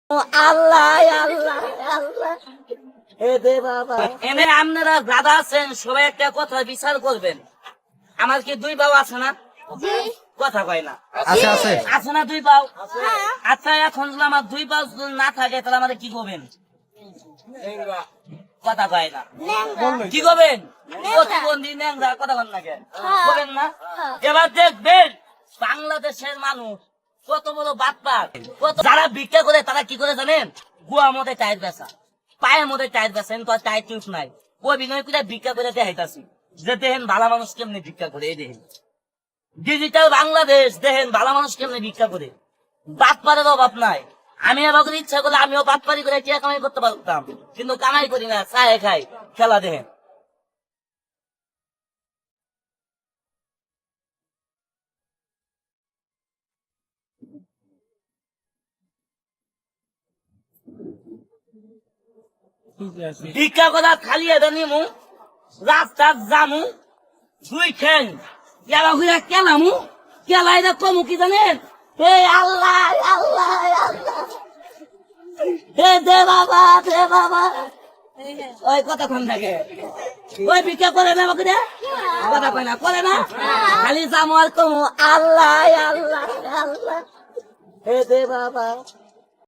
আল্লাহ আল্লাহ আল্লাহ হে দে বাবা। এনে আপনারা দাদা আছেন, সবাই একটা কথা বিচার করবেন। আমার কি দুই বাবা আছে না? কথা কয় না। আছে আছে আছে না দুই পাও? আচ্ছা, এখন যদি আমার দুই পাও না থাকে তাহলে আমাদের কি করবেন? কথা কয় না। কি করবেন? প্রতিবন্ধী ন্যাংরা কথা বলেন না কেন? বলেন না। এবার দেখবেন বাংলাদেশের মানুষ কত বড় বাটপার। যারা ভিক্ষা করে তারা কি করে জানেন? গুয়ার মধ্যে টায়ার বেচা, পায়ের মধ্যে টায়ার বেচেন, তো টায়ার টিউব নাই। অভিনয় করে ভিক্ষা করে দেখাইতাছি যে দেখেন ভালো মানুষ কেমনি ভিক্ষা করে। এই দেখেন ডিজিটাল বাংলাদেশ, দেখেন ভালো মানুষ কেমনি ভিক্ষা করে। বাটপারের অভাব নাই। আমি এবার ইচ্ছা করলে আমিও বাটপারি করে টিয়া কামাই করতে পারতাম, কিন্তু কামাই করি না, চায় খাই। খেলা দেখেন। ভিক্ষা করা খালি এটা নিমু, রাস্তার জামু, দুই ঠ্যাং এবার ঘুরে কেলামু, কেলাই কমু কি জানেন? হে আল্লাহ আল্লাহ আল্লাহ হে দে বাবা দে বাবা। ওই কতক্ষণ থাকে ওই ভিক্ষা করে না আমাকে কথা কয় না, করে না। খালি জামু আর কমু আল্লাহ আল্লাহ আল্লাহ হে দে বাবা।